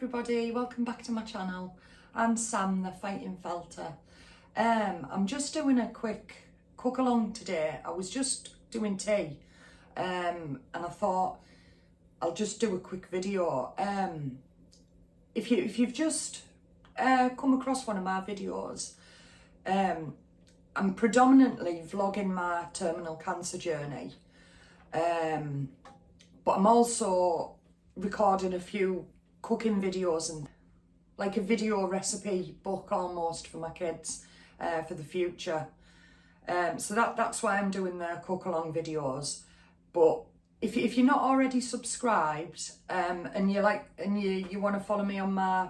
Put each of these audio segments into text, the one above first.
everybody, welcome back to my channel. I'm Sam, the Fighting Felter. I'm just doing a quick cook along today. I was just doing tea and I thought I'll just do a quick video. If you've just come across one of my videos, I'm predominantly vlogging my terminal cancer journey, but I'm also recording a few cooking videos and like a video recipe book almost for my kids for the future. So that's why I'm doing the cook along videos. But if you're not already subscribed and you want to follow me on my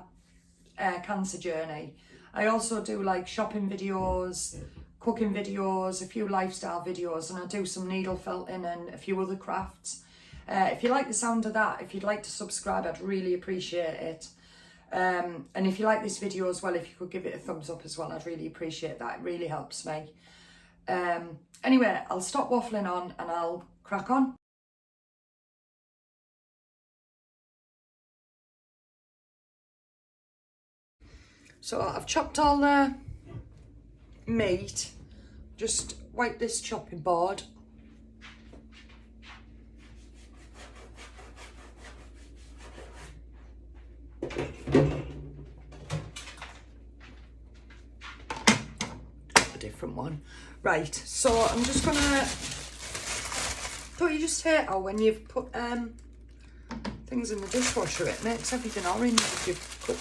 cancer journey, I also do like shopping videos, cooking videos, a few lifestyle videos, and I do some needle felting and a few other crafts. If you like the sound of that, if you'd like to subscribe, I'd really appreciate it. And if you like this video as well, if you could give it a thumbs up as well, I'd really appreciate that. It really helps me. Anyway, I'll stop waffling on and I'll crack on. So I've chopped all the meat, just wipe this chopping board. A different one. Right, so I'm just gonna, don't you just hate how when you've put things in the dishwasher it makes everything orange if you've cooked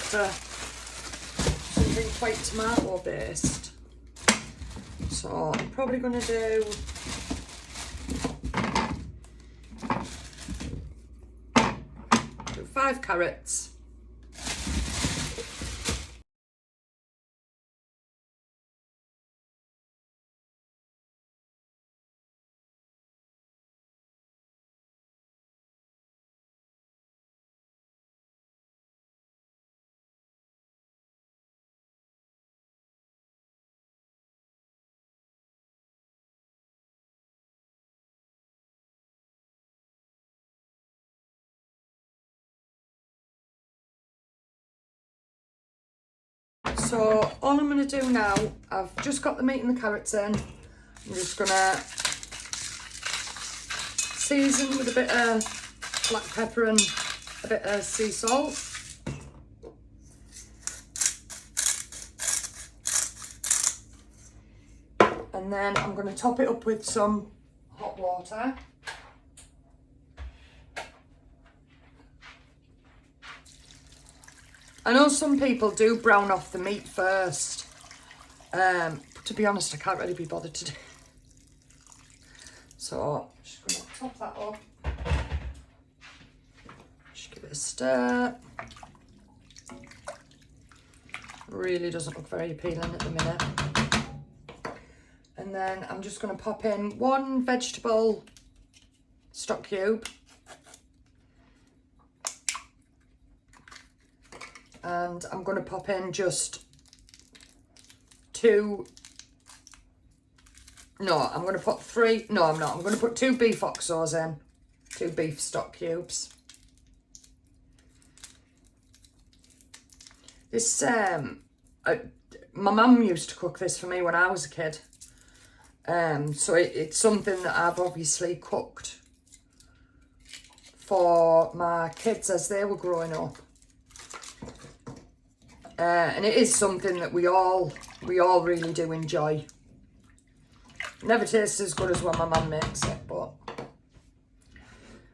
something quite tomato based. So I'm probably gonna do 5 carrots. So all I'm going to do now, I've just got the meat and the carrots in. I'm just going to season with a bit of black pepper and a bit of sea salt. And then I'm going to top it up with some hot water. I know some people do brown off the meat first, but to be honest, I can't really be bothered to do. So, just going to top that up. Just give it a stir. Really doesn't look very appealing at the minute. And then I'm just going to pop in 1 vegetable stock cube. And I'm going to pop in just 2, no, I'm going to put 3, no I'm not, I'm going to put 2 beef oxos in, 2 beef stock cubes. This, my mum used to cook this for me when I was a kid. So it's something that I've obviously cooked for my kids as they were growing up. And it is something that we all really do enjoy. Never tastes as good as when my mum makes it, but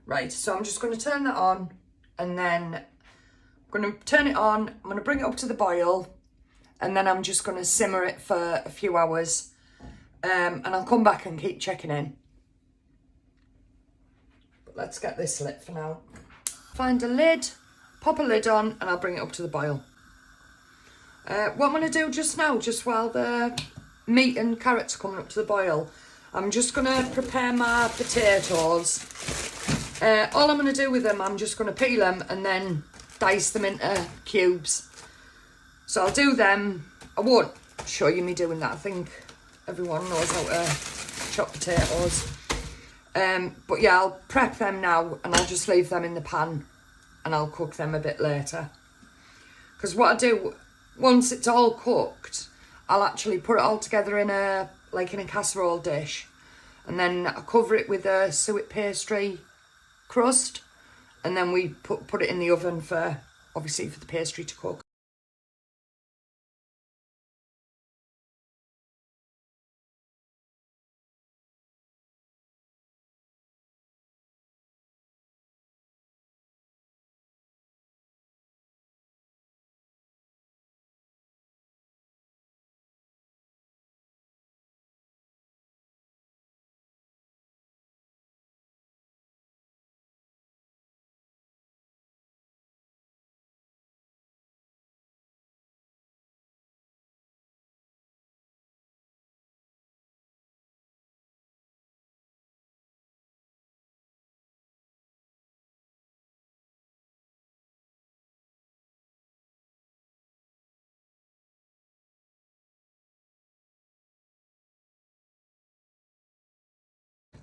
right. So I'm just going to turn that on, and then I'm going to turn it on. I'm going to bring it up to the boil, and then I'm just going to simmer it for a few hours, and I'll come back and keep checking in. But let's get this lit for now. Find a lid, pop a lid on, and I'll bring it up to the boil. What I'm going to do just now, just while the meat and carrots are coming up to the boil, I'm just going to prepare my potatoes. All I'm going to do with them, I'm just going to peel them and then dice them into cubes. So I'll do them. I won't show you me doing that. I think everyone knows how to chop potatoes. But yeah, I'll prep them now and I'll just leave them in the pan and I'll cook them a bit later. Because what I do, once it's all cooked, I'll actually put it all together in a casserole dish, and then I cover it with a suet pastry crust, and then we put it in the oven for, obviously, for the pastry to cook.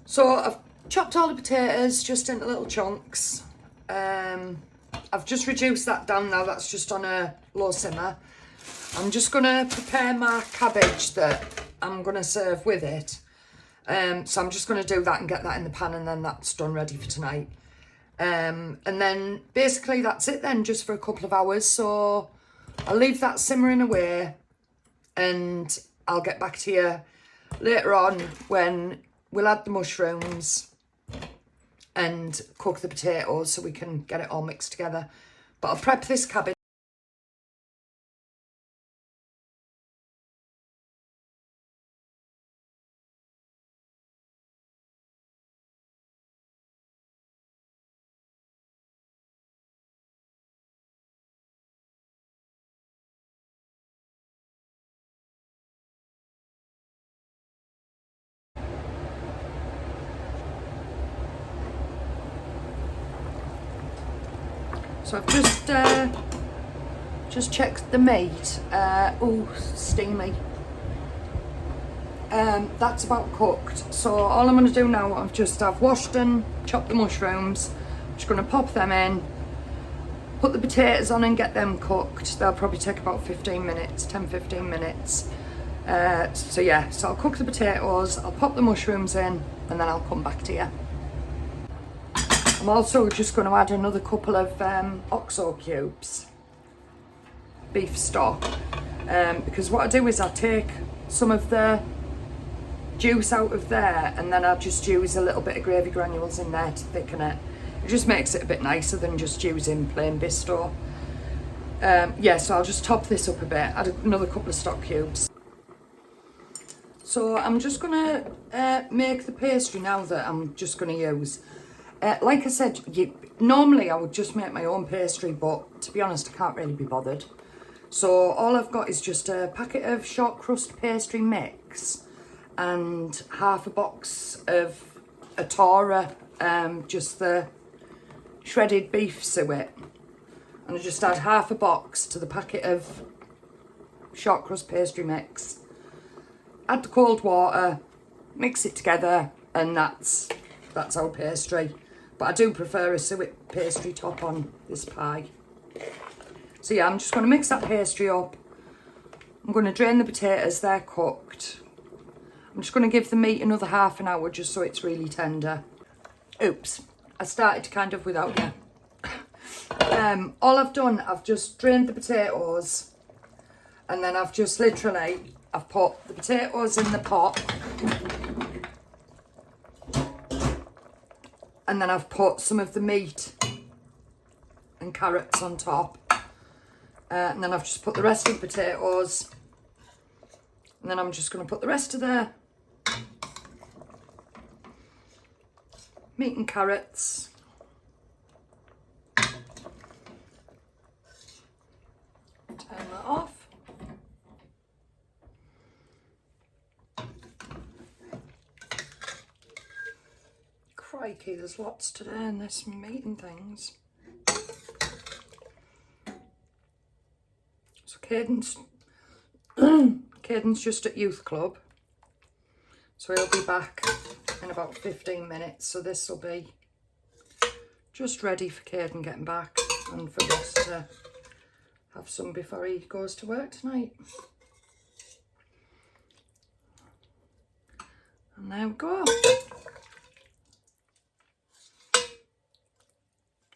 So I've chopped all the potatoes just into little chunks. I've just reduced that down now, that's just on a low simmer. I'm just going to prepare my cabbage that I'm going to serve with it. So I'm just going to do that and get that in the pan, and then that's done, ready for tonight. And then basically that's it then, just for a couple of hours. So I'll leave that simmering away, and I'll get back to you later on when we'll add the mushrooms and cook the potatoes so we can get it all mixed together. But I'll prep this cabbage. So I've just checked the meat. Oh, steamy. That's about cooked. So all I'm going to do now, I've washed and chopped the mushrooms. I'm just going to pop them in, put the potatoes on and get them cooked. They'll probably take about 15 minutes, 10-15 minutes. So yeah, so I'll cook the potatoes, I'll pop the mushrooms in, and then I'll come back to you. I'm also just going to add another couple of OXO cubes, beef stock, because what I do is I take some of the juice out of there, and then I'll just use a little bit of gravy granules in there to thicken it. It just makes it a bit nicer than just using plain Bisto. Yeah, so I'll just top this up a bit, add another couple of stock cubes. So I'm just going to make the pastry now that I'm just going to use. Like I said, normally I would just make my own pastry, but to be honest, I can't really be bothered. So all I've got is just a packet of short crust pastry mix and half a box of Atora, just the shredded beef suet. And I just add half a box to the packet of short crust pastry mix. Add the cold water, mix it together, and that's our pastry. But I do prefer a suet pastry top on this pie. So yeah, I'm just going to mix that pastry up. I'm going to drain the potatoes, they're cooked. I'm just going to give the meat another half an hour just so it's really tender. Oops, I started kind of without you. All I've done, I've just drained the potatoes, and then I've just literally, I've put the potatoes in the pot, and then I've put some of the meat and carrots on top, and then I've just put the rest of the potatoes, and then I'm just going to put the rest of the meat and carrots, turn that off. Crikey, there's lots today in this meat and things. So Caden's just at youth club, so he'll be back in about 15 minutes, so this will be just ready for Caden getting back and for us to have some before he goes to work tonight. And there we go.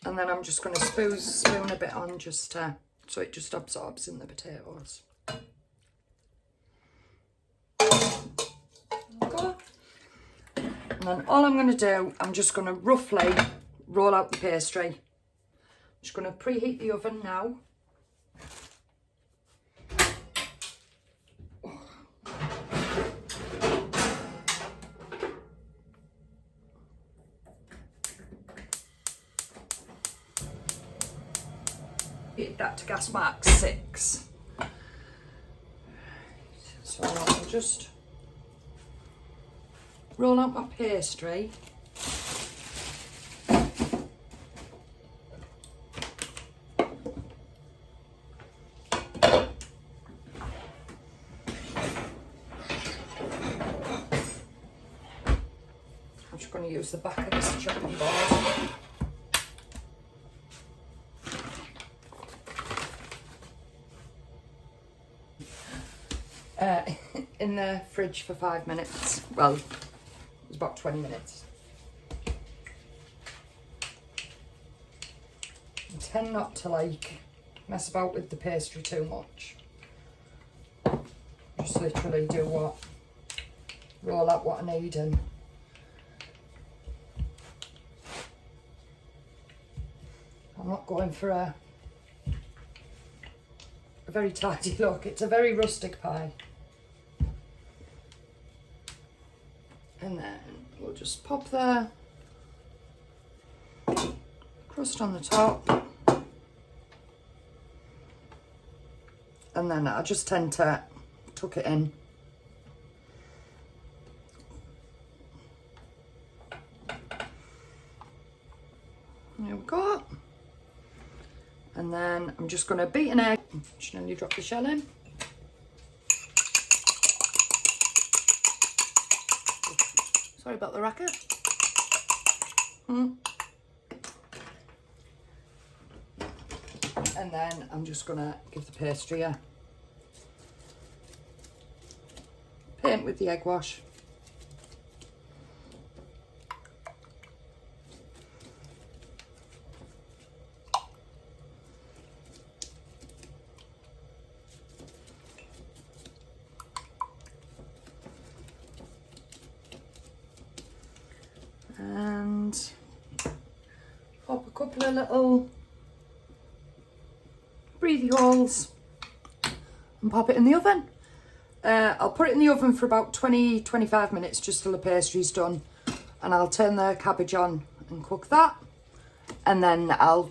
And then I'm just going to spoon a bit on just so it just absorbs in the potatoes. Go. And then all I'm going to do, I'm just going to roughly roll out the pastry. I'm just going to preheat the oven now. Hit that to gas mark 6. So I'll just roll out my pastry. I'm just going to use the back of this chopping board. In the fridge for 5 minutes. Well, it was about 20 minutes. I tend not to like mess about with the pastry too much. Just literally do roll out what I need, and I'm not going for a very tidy look. It's a very rustic pie. And then we'll just pop the crust on the top. And then I just tend to tuck it in. There we go. And then I'm just going to beat an egg. Just nearly drop the shell in. Sorry about the racket. And then I'm just going to give the pastry a paint with the egg wash. And pop a couple of little breathy holes and pop it in the oven. I'll put it in the oven for about 20-25 minutes just till the pastry's done, and I'll turn the cabbage on and cook that, and then I'll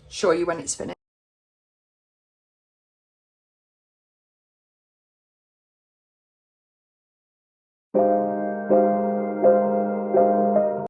show you when it's finished.